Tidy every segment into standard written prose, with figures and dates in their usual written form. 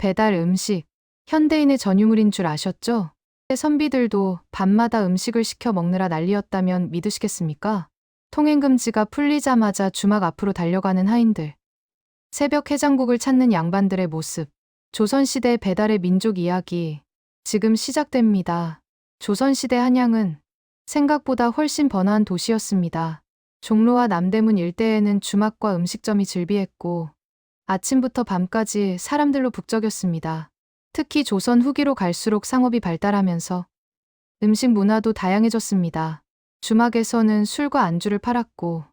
배달 음식, 현대인의 전유물인 줄 아셨죠? 선비들도 밤마다 음식을 시켜 먹느라 난리였다면 믿으시겠습니까? 통행금지가 풀리자마자 주막 앞으로 달려가는 하인들. 새벽 해장국을 찾는 양반들의 모습. 조선시대 배달의 민족 이야기. 지금 시작됩니다. 조선시대 한양은 생각보다 훨씬 번화한 도시였습니다. 종로와 남대문 일대에는 주막과 음식점이 즐비했고 아침부터 밤까지 사람들로 북적였습니다. 특히 조선 후기로 갈수록 상업이 발달하면서 음식 문화도 다양해졌습니다. 주막에서는 술과 안주를 팔았고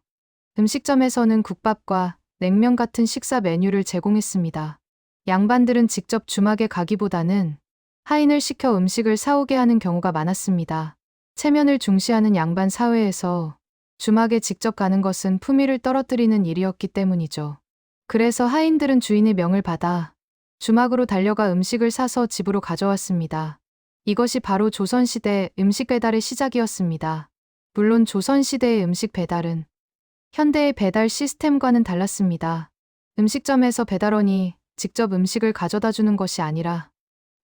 음식점에서는 국밥과 냉면 같은 식사 메뉴를 제공했습니다. 양반들은 직접 주막에 가기보다는 하인을 시켜 음식을 사오게 하는 경우가 많았습니다. 체면을 중시하는 양반 사회에서 주막에 직접 가는 것은 품위를 떨어뜨리는 일이었기 때문이죠. 그래서 하인들은 주인의 명을 받아 주막으로 달려가 음식을 사서 집으로 가져왔습니다. 이것이 바로 조선시대 음식 배달의 시작이었습니다. 물론 조선시대의 음식 배달은 현대의 배달 시스템과는 달랐습니다. 음식점에서 배달원이 직접 음식을 가져다 주는 것이 아니라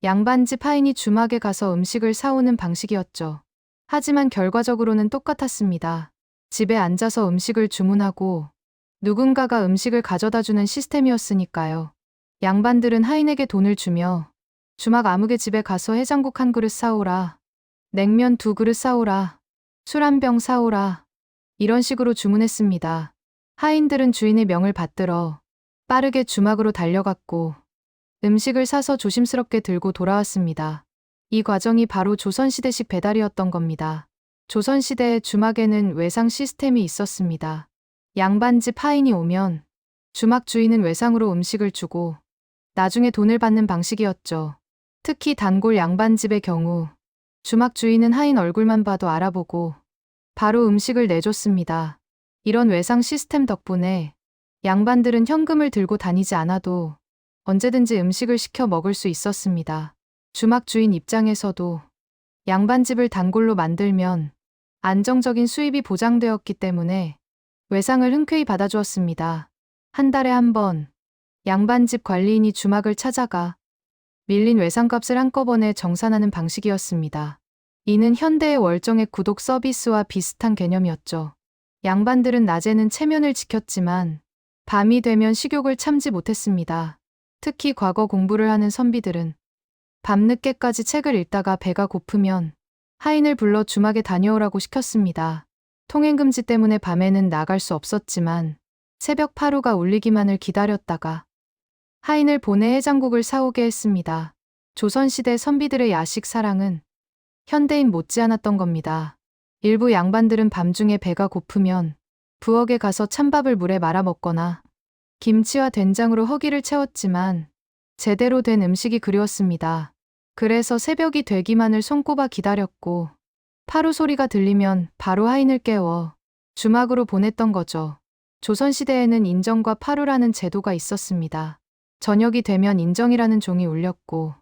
양반집 하인이 주막에 가서 음식을 사오는 방식이었죠. 하지만 결과적으로는 똑같았습니다. 집에 앉아서 음식을 주문하고 누군가가 음식을 가져다 주는 시스템이었으니까요. 양반들은 하인에게 돈을 주며 주막 아무개 집에 가서 해장국 한 그릇 사오라, 냉면 2그릇 사오라, 술 한 병 사오라, 이런 식으로 주문했습니다. 하인들은 주인의 명을 받들어 빠르게 주막으로 달려갔고 음식을 사서 조심스럽게 들고 돌아왔습니다. 이 과정이 바로 조선시대식 배달이었던 겁니다. 조선시대의 주막에는 외상 시스템이 있었습니다. 양반집 하인이 오면 주막 주인은 외상으로 음식을 주고 나중에 돈을 받는 방식이었죠. 특히 단골 양반집의 경우 주막 주인은 하인 얼굴만 봐도 알아보고 바로 음식을 내줬습니다. 이런 외상 시스템 덕분에 양반들은 현금을 들고 다니지 않아도 언제든지 음식을 시켜 먹을 수 있었습니다. 주막 주인 입장에서도 양반집을 단골로 만들면 안정적인 수입이 보장되었기 때문에 외상을 흔쾌히 받아주었습니다. 한 달에 한 번 양반집 관리인이 주막을 찾아가 밀린 외상값을 한꺼번에 정산하는 방식이었습니다. 이는 현대의 월정액 구독 서비스와 비슷한 개념이었죠. 양반들은 낮에는 체면을 지켰지만 밤이 되면 식욕을 참지 못했습니다. 특히 과거 공부를 하는 선비들은 밤늦게까지 책을 읽다가 배가 고프면 하인을 불러 주막에 다녀오라고 시켰습니다. 통행금지 때문에 밤에는 나갈 수 없었지만 새벽 파루가 울리기만을 기다렸다가 하인을 보내 해장국을 사오게 했습니다. 조선시대 선비들의 야식 사랑은 현대인 못지않았던 겁니다. 일부 양반들은 밤중에 배가 고프면 부엌에 가서 찬밥을 물에 말아 먹거나 김치와 된장으로 허기를 채웠지만 제대로 된 음식이 그리웠습니다. 그래서 새벽이 되기만을 손꼽아 기다렸고 파루 소리가 들리면 바로 하인을 깨워 주막으로 보냈던 거죠. 조선시대에는 인정과 파루라는 제도가 있었습니다. 저녁이 되면 인정이라는 종이 울렸고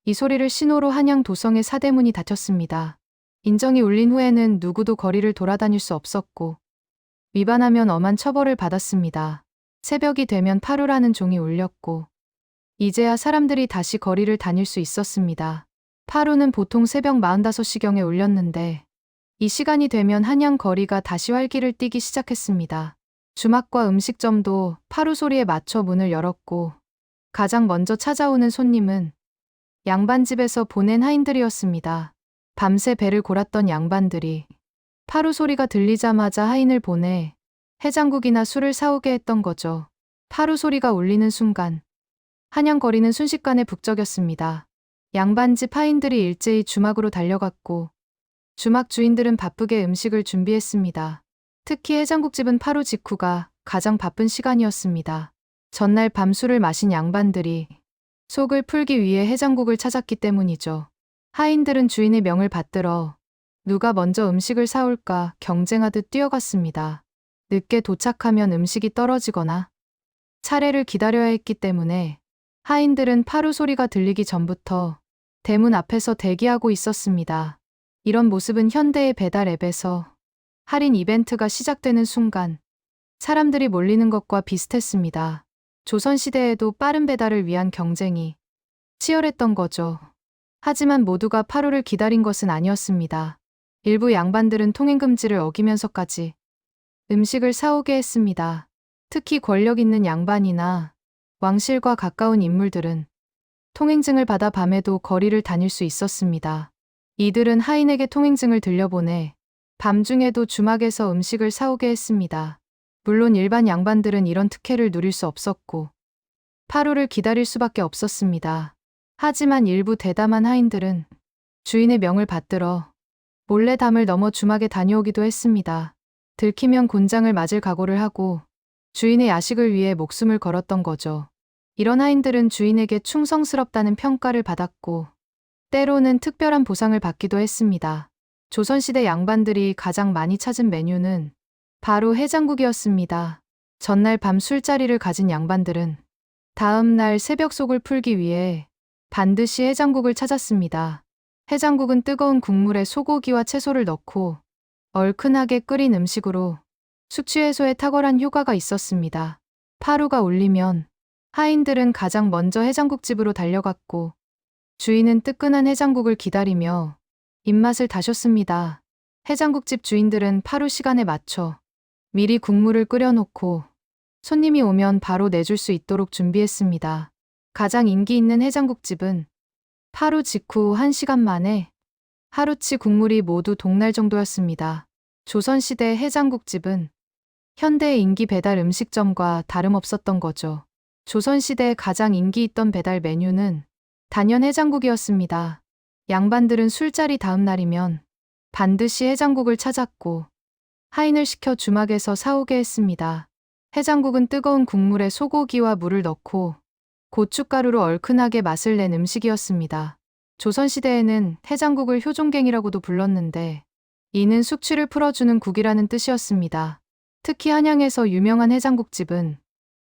이 소리를 신호로 한양 도성의 사대문이 닫혔습니다. 인정이 울린 후에는 누구도 거리를 돌아다닐 수 없었고 위반하면 엄한 처벌을 받았습니다. 새벽이 되면 파루라는 종이 울렸고 이제야 사람들이 다시 거리를 다닐 수 있었습니다. 파루는 보통 새벽 45시경에 울렸는데 이 시간이 되면 한양 거리가 다시 활기를 띠기 시작했습니다. 주막과 음식점도 파루 소리에 맞춰 문을 열었고 가장 먼저 찾아오는 손님은 양반집에서 보낸 하인들이었습니다. 밤새 배를 골았던 양반들이 파루 소리가 들리자마자 하인을 보내 해장국이나 술을 사오게 했던 거죠. 파루 소리가 울리는 순간 한양 거리는 순식간에 북적였습니다. 양반집 하인들이 일제히 주막으로 달려갔고 주막 주인들은 바쁘게 음식을 준비했습니다. 특히 해장국집은 파루 직후가 가장 바쁜 시간이었습니다. 전날 밤 술을 마신 양반들이 속을 풀기 위해 해장국을 찾았기 때문이죠. 하인들은 주인의 명을 받들어 누가 먼저 음식을 사올까 경쟁하듯 뛰어갔습니다. 늦게 도착하면 음식이 떨어지거나 차례를 기다려야 했기 때문에 하인들은 파루 소리가 들리기 전부터 대문 앞에서 대기하고 있었습니다. 이런 모습은 현대의 배달 앱에서 할인 이벤트가 시작되는 순간 사람들이 몰리는 것과 비슷했습니다. 조선시대에도 빠른 배달을 위한 경쟁이 치열했던 거죠. 하지만 모두가 8월을 기다린 것은 아니었습니다. 일부 양반들은 통행금지를 어기면서까지 음식을 사오게 했습니다. 특히 권력 있는 양반이나 왕실과 가까운 인물들은 통행증을 받아 밤에도 거리를 다닐 수 있었습니다. 이들은 하인에게 통행증을 들려보내 밤중에도 주막에서 음식을 사오게 했습니다. 물론 일반 양반들은 이런 특혜를 누릴 수 없었고 8월을 기다릴 수밖에 없었습니다. 하지만 일부 대담한 하인들은 주인의 명을 받들어 몰래 담을 넘어 주막에 다녀오기도 했습니다. 들키면 곤장을 맞을 각오를 하고 주인의 야식을 위해 목숨을 걸었던 거죠. 이런 하인들은 주인에게 충성스럽다는 평가를 받았고 때로는 특별한 보상을 받기도 했습니다. 조선시대 양반들이 가장 많이 찾은 메뉴는 바로 해장국이었습니다. 전날 밤 술자리를 가진 양반들은 다음 날 새벽 속을 풀기 위해 반드시 해장국을 찾았습니다. 해장국은 뜨거운 국물에 소고기와 채소를 넣고 얼큰하게 끓인 음식으로 숙취 해소에 탁월한 효과가 있었습니다. 파루가 울리면 하인들은 가장 먼저 해장국집으로 달려갔고 주인은 뜨끈한 해장국을 기다리며 입맛을 다셨습니다. 해장국집 주인들은 파루 시간에 맞춰 미리 국물을 끓여놓고 손님이 오면 바로 내줄 수 있도록 준비했습니다. 가장 인기 있는 해장국집은 파루 직후 1시간 만에 하루치 국물이 모두 동날 정도였습니다. 조선시대 해장국집은 현대의 인기 배달 음식점과 다름없었던 거죠. 조선시대에 가장 인기 있던 배달 메뉴는 단연 해장국이었습니다. 양반들은 술자리 다음 날이면 반드시 해장국을 찾았고 하인을 시켜 주막에서 사오게 했습니다. 해장국은 뜨거운 국물에 소고기와 물을 넣고 고춧가루로 얼큰하게 맛을 낸 음식이었습니다. 조선시대에는 해장국을 효종갱이라고도 불렀는데 이는 숙취를 풀어주는 국이라는 뜻이었습니다. 특히 한양에서 유명한 해장국집은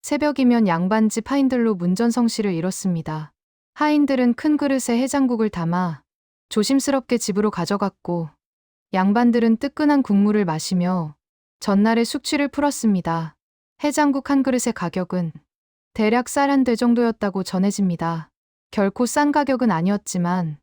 새벽이면 양반집 하인들로 문전성시를 이뤘습니다. 하인들은 큰 그릇에 해장국을 담아 조심스럽게 집으로 가져갔고 양반들은 뜨끈한 국물을 마시며 전날의 숙취를 풀었습니다. 해장국 한 그릇의 가격은 대략 쌀 한 대 정도였다고 전해집니다. 결코 싼 가격은 아니었지만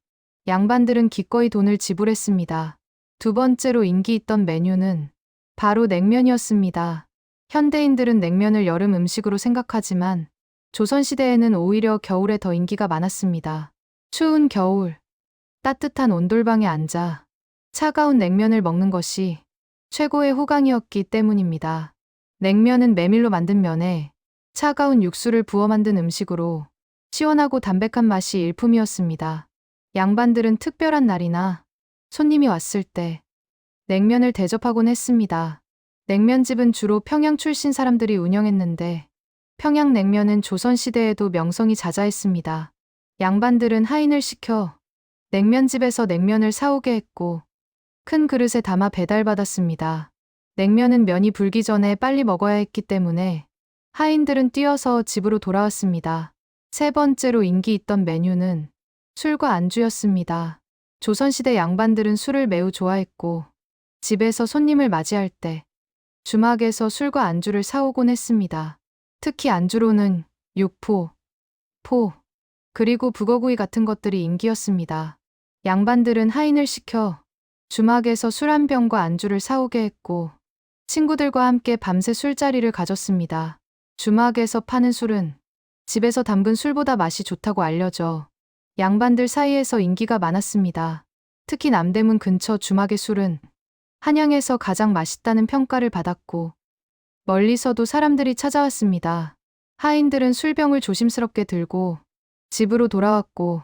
양반들은 기꺼이 돈을 지불했습니다. 두 번째로 인기 있던 메뉴는 바로 냉면이었습니다. 현대인들은 냉면을 여름 음식으로 생각하지만 조선시대에는 오히려 겨울에 더 인기가 많았습니다. 추운 겨울, 따뜻한 온돌방에 앉아 차가운 냉면을 먹는 것이 최고의 호강이었기 때문입니다. 냉면은 메밀로 만든 면에 차가운 육수를 부어 만든 음식으로 시원하고 담백한 맛이 일품이었습니다. 양반들은 특별한 날이나 손님이 왔을 때 냉면을 대접하곤 했습니다. 냉면집은 주로 평양 출신 사람들이 운영했는데 평양냉면은 조선시대에도 명성이 자자했습니다. 양반들은 하인을 시켜 냉면집에서 냉면을 사오게 했고 큰 그릇에 담아 배달받았습니다. 냉면은 면이 불기 전에 빨리 먹어야 했기 때문에 하인들은 뛰어서 집으로 돌아왔습니다. 세 번째로 인기 있던 메뉴는 술과 안주였습니다. 조선시대 양반들은 술을 매우 좋아했고 집에서 손님을 맞이할 때 주막에서 술과 안주를 사오곤 했습니다. 특히 안주로는 육포, 포, 그리고 북어구이 같은 것들이 인기였습니다. 양반들은 하인을 시켜 주막에서 술 한 병과 안주를 사오게 했고 친구들과 함께 밤새 술자리를 가졌습니다. 주막에서 파는 술은 집에서 담근 술보다 맛이 좋다고 알려져 양반들 사이에서 인기가 많았습니다. 특히 남대문 근처 주막의 술은 한양에서 가장 맛있다는 평가를 받았고 멀리서도 사람들이 찾아왔습니다. 하인들은 술병을 조심스럽게 들고 집으로 돌아왔고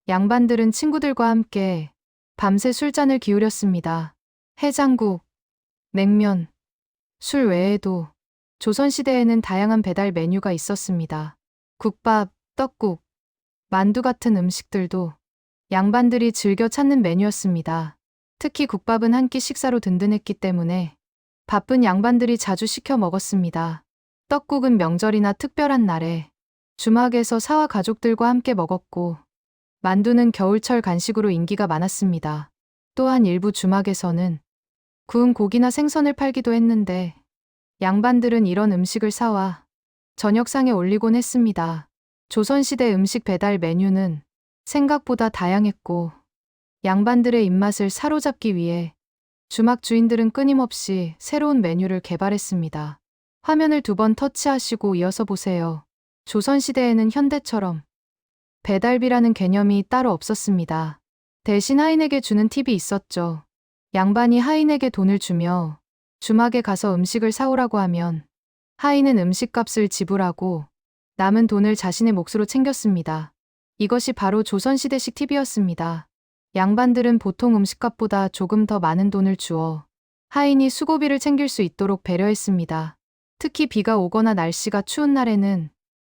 양반들은 친구들과 함께 밤새 술잔을 기울였습니다. 해장국, 냉면, 술 외에도 조선시대에는 다양한 배달 메뉴가 있었습니다. 국밥, 떡국, 만두 같은 음식들도 양반들이 즐겨 찾는 메뉴였습니다. 특히 국밥은 한 끼 식사로 든든했기 때문에 바쁜 양반들이 자주 시켜 먹었습니다. 떡국은 명절이나 특별한 날에 주막에서 사와 가족들과 함께 먹었고 만두는 겨울철 간식으로 인기가 많았습니다. 또한 일부 주막에서는 구운 고기나 생선을 팔기도 했는데 양반들은 이런 음식을 사와 저녁상에 올리곤 했습니다. 조선시대 음식 배달 메뉴는 생각보다 다양했고 양반들의 입맛을 사로잡기 위해 주막 주인들은 끊임없이 새로운 메뉴를 개발했습니다. 화면을 2번 터치하시고 이어서 보세요. 조선시대에는 현대처럼 배달비라는 개념이 따로 없었습니다. 대신 하인에게 주는 팁이 있었죠. 양반이 하인에게 돈을 주며 주막에 가서 음식을 사오라고 하면 하인은 음식값을 지불하고 남은 돈을 자신의 몫으로 챙겼습니다. 이것이 바로 조선시대식 팁이었습니다. 양반들은 보통 음식값보다 조금 더 많은 돈을 주어 하인이 수고비를 챙길 수 있도록 배려했습니다. 특히 비가 오거나 날씨가 추운 날에는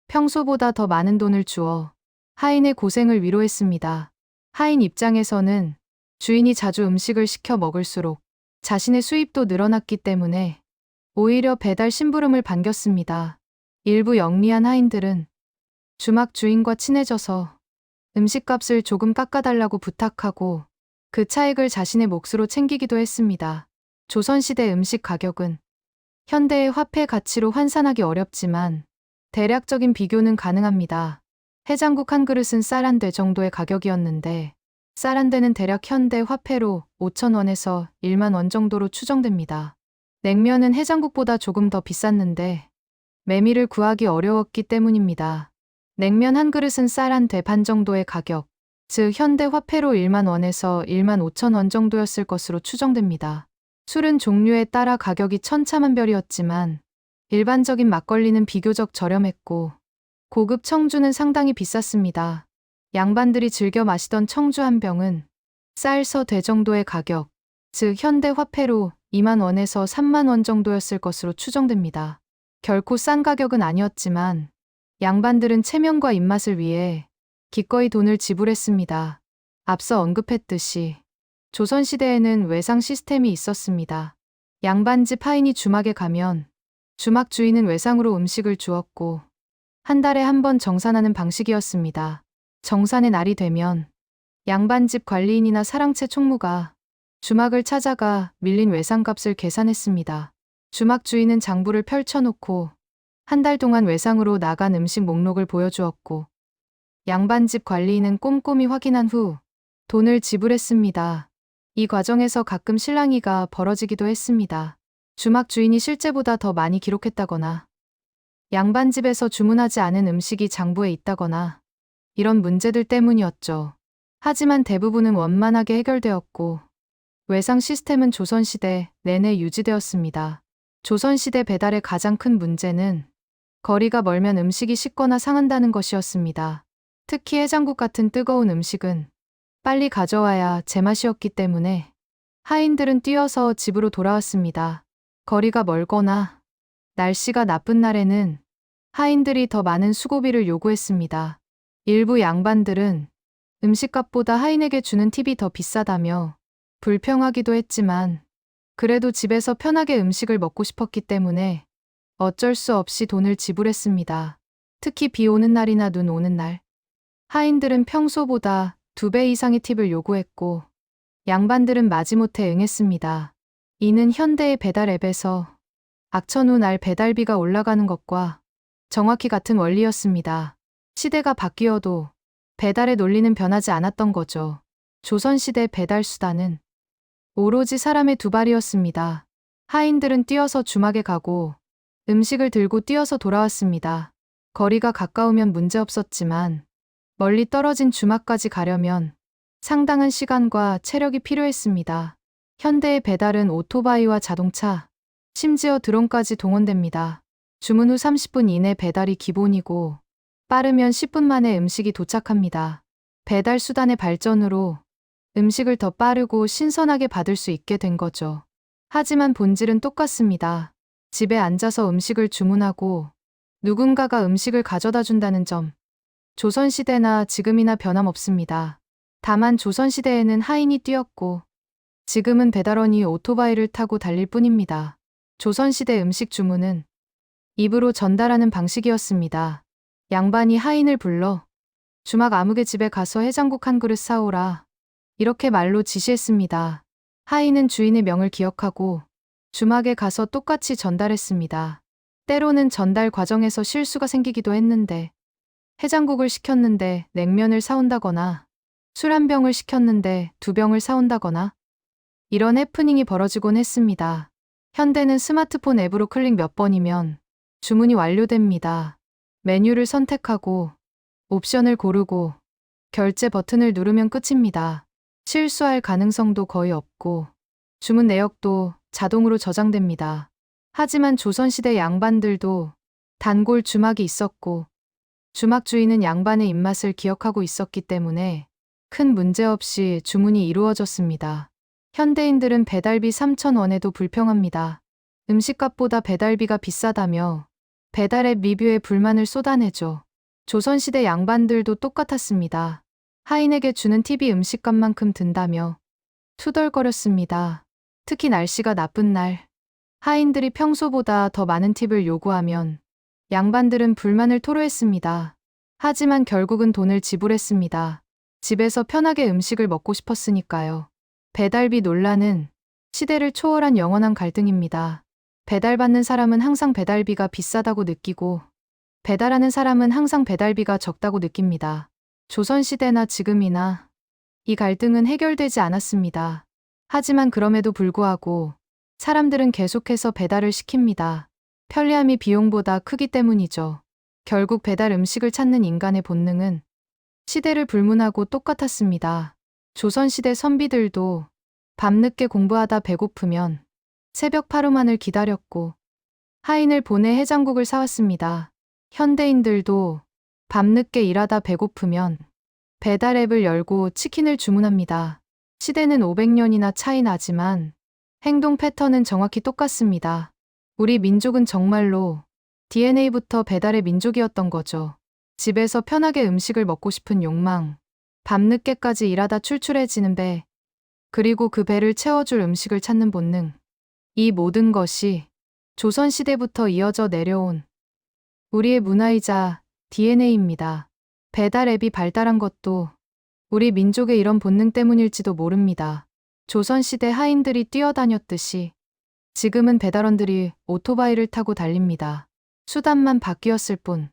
평소보다 더 많은 돈을 주어 하인의 고생을 위로했습니다. 하인 입장에서는 주인이 자주 음식을 시켜 먹을수록 자신의 수입도 늘어났기 때문에 오히려 배달 심부름을 반겼습니다. 일부 영리한 하인들은 주막 주인과 친해져서 음식값을 조금 깎아달라고 부탁하고 그 차익을 자신의 몫으로 챙기기도 했습니다. 조선시대 음식 가격은 현대의 화폐 가치로 환산하기 어렵지만 대략적인 비교는 가능합니다. 해장국 한 그릇은 쌀 한 대 정도의 가격이었는데 쌀 한 대는 대략 현대 화폐로 5,000원에서 1만 원 정도로 추정됩니다. 냉면은 해장국보다 조금 더 비쌌는데 메밀을 구하기 어려웠기 때문입니다. 냉면 한 그릇은 쌀 한 대 반 정도의 가격, 즉 현대 화폐로 1만 원에서 1만 5천 원 정도였을 것으로 추정됩니다. 술은 종류에 따라 가격이 천차만별이었지만 일반적인 막걸리는 비교적 저렴했고 고급 청주는 상당히 비쌌습니다. 양반들이 즐겨 마시던 청주 한 병은 쌀 서 대 정도의 가격, 즉 현대 화폐로 2만 원에서 3만 원 정도였을 것으로 추정됩니다. 결코 싼 가격은 아니었지만 양반들은 체면과 입맛을 위해 기꺼이 돈을 지불했습니다. 앞서 언급했듯이 조선시대에는 외상 시스템이 있었습니다. 양반집 하인이 주막에 가면 주막 주인은 외상으로 음식을 주었고 한 달에 한 번 정산하는 방식이었습니다. 정산의 날이 되면 양반집 관리인이나 사랑채 총무가 주막을 찾아가 밀린 외상값을 계산했습니다. 주막 주인은 장부를 펼쳐놓고 한 달 동안 외상으로 나간 음식 목록을 보여주었고 양반집 관리인은 꼼꼼히 확인한 후 돈을 지불했습니다. 이 과정에서 가끔 실랑이가 벌어지기도 했습니다. 주막 주인이 실제보다 더 많이 기록했다거나 양반집에서 주문하지 않은 음식이 장부에 있다거나 이런 문제들 때문이었죠. 하지만 대부분은 원만하게 해결되었고 외상 시스템은 조선시대 내내 유지되었습니다. 조선시대 배달의 가장 큰 문제는 거리가 멀면 음식이 식거나 상한다는 것이었습니다. 특히 해장국 같은 뜨거운 음식은 빨리 가져와야 제맛이었기 때문에 하인들은 뛰어서 집으로 돌아왔습니다. 거리가 멀거나 날씨가 나쁜 날에는 하인들이 더 많은 수고비를 요구했습니다. 일부 양반들은 음식값보다 하인에게 주는 팁이 더 비싸다며 불평하기도 했지만 그래도 집에서 편하게 음식을 먹고 싶었기 때문에 어쩔 수 없이 돈을 지불했습니다. 특히 비 오는 날이나 눈 오는 날, 하인들은 평소보다 2배 이상의 팁을 요구했고 양반들은 마지못해 응했습니다. 이는 현대의 배달 앱에서 악천 후 날 배달비가 올라가는 것과 정확히 같은 원리였습니다. 시대가 바뀌어도 배달의 논리는 변하지 않았던 거죠. 조선시대 배달 수단은 오로지 사람의 두 발이었습니다. 하인들은 뛰어서 주막에 가고 음식을 들고 뛰어서 돌아왔습니다. 거리가 가까우면 문제없었지만 멀리 떨어진 주막까지 가려면 상당한 시간과 체력이 필요했습니다. 현대의 배달은 오토바이와 자동차, 심지어 드론까지 동원됩니다. 주문 후 30분 이내 배달이 기본이고 빠르면 10분 만에 음식이 도착합니다. 배달 수단의 발전으로 음식을 더 빠르고 신선하게 받을 수 있게 된 거죠. 하지만 본질은 똑같습니다. 집에 앉아서 음식을 주문하고 누군가가 음식을 가져다 준다는 점. 조선시대나 지금이나 변함없습니다. 다만 조선시대에는 하인이 뛰었고 지금은 배달원이 오토바이를 타고 달릴 뿐입니다. 조선시대 음식 주문은 입으로 전달하는 방식이었습니다. 양반이 하인을 불러 주막 아무개 집에 가서 해장국 한 그릇 사오라. 이렇게 말로 지시했습니다. 하인은 주인의 명을 기억하고 주막에 가서 똑같이 전달했습니다. 때로는 전달 과정에서 실수가 생기기도 했는데 해장국을 시켰는데 냉면을 사온다거나 술 한 병을 시켰는데 두 병을 사온다거나 이런 해프닝이 벌어지곤 했습니다. 현대는 스마트폰 앱으로 클릭 몇 번이면 주문이 완료됩니다. 메뉴를 선택하고 옵션을 고르고 결제 버튼을 누르면 끝입니다. 실수할 가능성도 거의 없고 주문 내역도 자동으로 저장됩니다. 하지만 조선시대 양반들도 단골 주막이 있었고 주막 주인은 양반의 입맛을 기억하고 있었기 때문에 큰 문제 없이 주문이 이루어졌습니다. 현대인들은 배달비 3,000원에도 불평합니다. 음식값보다 배달비가 비싸다며 배달앱 리뷰에 불만을 쏟아내죠. 조선시대 양반들도 똑같았습니다. 하인에게 주는 팁이 음식값만큼 든다며 투덜거렸습니다. 특히 날씨가 나쁜 날, 하인들이 평소보다 더 많은 팁을 요구하면 양반들은 불만을 토로했습니다. 하지만 결국은 돈을 지불했습니다. 집에서 편하게 음식을 먹고 싶었으니까요. 배달비 논란은 시대를 초월한 영원한 갈등입니다. 배달받는 사람은 항상 배달비가 비싸다고 느끼고 배달하는 사람은 항상 배달비가 적다고 느낍니다. 조선시대나 지금이나 이 갈등은 해결되지 않았습니다. 하지만 그럼에도 불구하고 사람들은 계속해서 배달을 시킵니다. 편리함이 비용보다 크기 때문이죠. 결국 배달 음식을 찾는 인간의 본능은 시대를 불문하고 똑같았습니다. 조선시대 선비들도 밤늦게 공부하다 배고프면 새벽 파루만을 기다렸고 하인을 보내 해장국을 사왔습니다. 현대인들도 밤늦게 일하다 배고프면 배달 앱을 열고 치킨을 주문합니다. 시대는 500년이나 차이 나지만 행동 패턴은 정확히 똑같습니다. 우리 민족은 정말로 DNA부터 배달의 민족이었던 거죠. 집에서 편하게 음식을 먹고 싶은 욕망, 밤늦게까지 일하다 출출해지는 배, 그리고 그 배를 채워줄 음식을 찾는 본능. 이 모든 것이 조선시대부터 이어져 내려온 우리의 문화이자 DNA입니다. 배달 앱이 발달한 것도 우리 민족의 이런 본능 때문일지도 모릅니다. 조선시대 하인들이 뛰어다녔듯이 지금은 배달원들이 오토바이를 타고 달립니다. 수단만 바뀌었을 뿐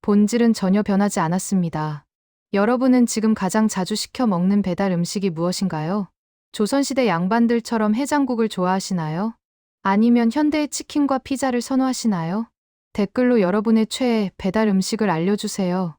본질은 전혀 변하지 않았습니다. 여러분은 지금 가장 자주 시켜 먹는 배달 음식이 무엇인가요? 조선시대 양반들처럼 해장국을 좋아하시나요? 아니면 현대의 치킨과 피자를 선호하시나요? 댓글로 여러분의 최애 배달 음식을 알려주세요.